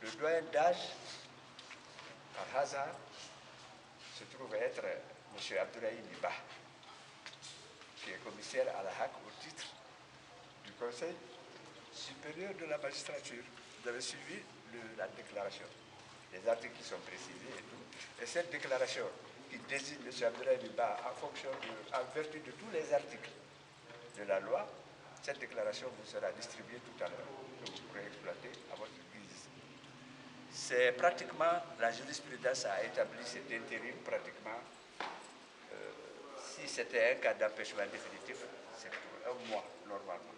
Le doyen d'âge, par hasard, se trouve être M. Abdoulaye Niba, qui est commissaire à la HAC au titre du Conseil supérieur de la magistrature. Vous avez suivi la déclaration. Les articles qui sont précisés et tout. Et cette déclaration qui désigne M. Abdoulaye Niba en vertu de tous les articles de la loi, cette déclaration vous sera distribuée tout à l'heure, que vous pourrez exploiter à votre guise. C'est pratiquement, la jurisprudence a établi cet intérim pratiquement, si c'était un cas d'empêchement définitif, c'est pour 1 mois normalement.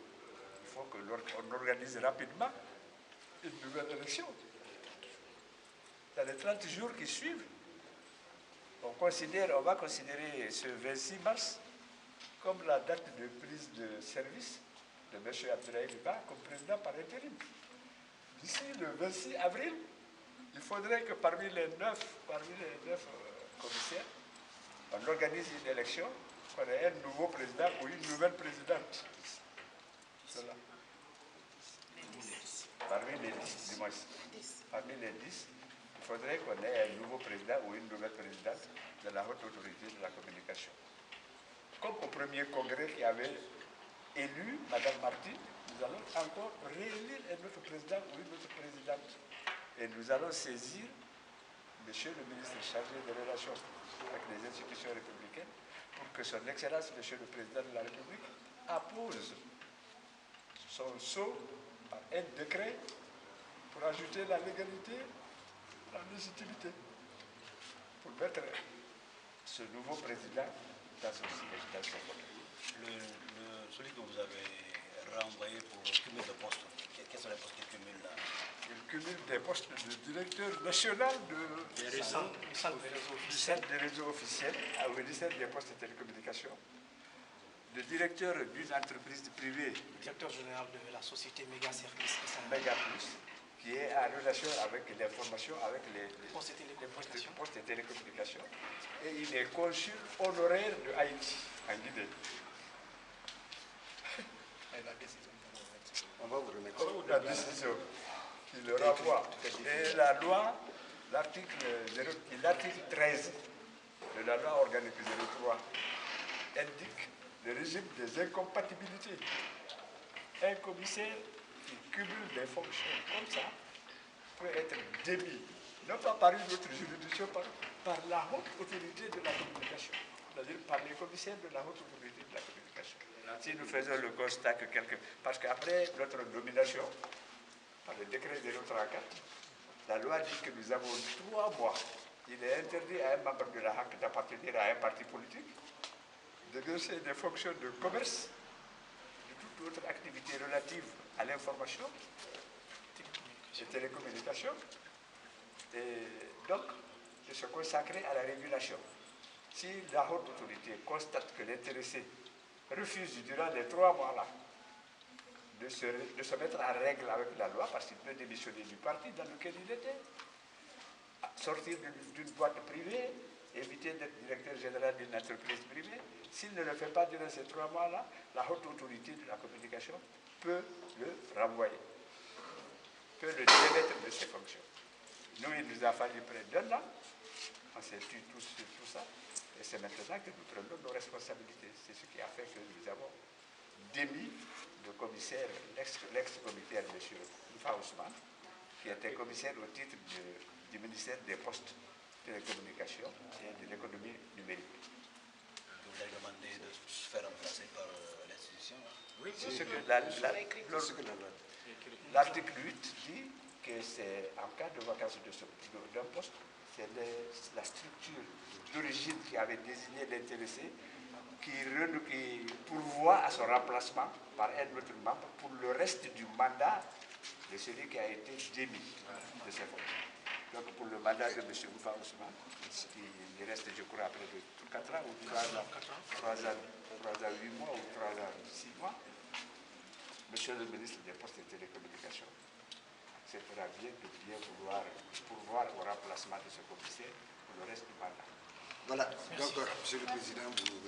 Il faut qu'on organise rapidement une nouvelle élection. Dans les 30 jours qui suivent, on va considérer ce 26 mars comme la date de prise de service de M. Abdoulaye Niba comme président par intérim. D'ici le 26 avril, il faudrait que parmi les 9 commissaires, on organise une élection, qu'on ait un nouveau président ou une nouvelle présidente. Cela. Parmi les 10, dis-moi. Parmi les 10, il faudrait qu'on ait un nouveau président ou une nouvelle présidente de la haute autorité de la communication. Comme au premier congrès qui avait élu Mme Martin, nous allons encore réélire un autre président ou une autre présidente. Et nous allons saisir Monsieur le ministre chargé des relations avec les institutions républicaines pour que son Excellence, Monsieur le Président de la République, appose son sceau par un décret pour ajouter la légalité, la légitimité, pour mettre ce nouveau président dans son siège, dans son fauteuil. Celui que vous avez renvoyé pour le cumul de postes, quels sont les postes qu'il cumule là? Il cumule des postes de directeur national du centre des réseaux officiels, au ministère des postes et télécommunications, de directeur d'une entreprise privée, directeur général de la société Méga Service, Méga Plus, qui est en relation avec l'information, avec les postes et télécommunications. Et il est consul honoraire de Haïti, en Guinée. On va vous remettre la décision qui le renvoie. Et la loi, l'article 13 de la loi organique 03 indique le régime des incompatibilités. Un commissaire qui cumule des fonctions comme ça peut être démis, non pas par une autre juridiction, par la haute autorité de la communication, c'est-à-dire par les commissaires de la haute autorité de la communication. Si nous faisons le constat que parce qu'après notre nomination, par le décret 034, la loi dit que nous avons 3 mois. Il est interdit à un membre de la HAC d'appartenir à un parti politique, d'exercer des fonctions de commerce, de toute autre activité relative à l'information, et télécommunications, et donc de se consacrer à la régulation. Si la haute autorité constate que l'intéressé refuse durant les 3 mois-là de se mettre en règle avec la loi, parce qu'il peut démissionner du parti dans lequel il était, sortir d'une boîte privée, éviter d'être directeur général d'une entreprise privée. S'il ne le fait pas durant ces 3 mois-là, la haute autorité de la communication peut le renvoyer, peut le démettre de ses fonctions. Nous, il nous a fallu près d'1 an, on s'est tué tout ça, et c'est maintenant que nous prenons nos responsabilités. C'est ce qui a fait que nous avons démis le commissaire, l'ex-commissaire M. Moufa Ousmane, qui était commissaire au titre du ministère des Postes, de la Communication et de l'économie numérique. Vous avez demandé de se faire remplacer par l'institution? Oui, c'est ce que l'article 8 dit que c'est en cas de vacance d'un poste, c'est la structure d'origine qui avait désigné l'intéressé qui pourvoit à son remplacement par un autre membre pour le reste du mandat de celui qui a été démis de ses fonctions. Donc pour le mandat de M. Moufa Ousmane, il reste, je crois, près de 4 ans ou 3 ans, 8 mois ou 3 ans, 6 mois, Monsieur le ministre des Postes et Télécommunications acceptera bien de bien vouloir pourvoir au remplacement de ce commissaire pour le reste du mandat. Voilà, donc, Monsieur le Président, vous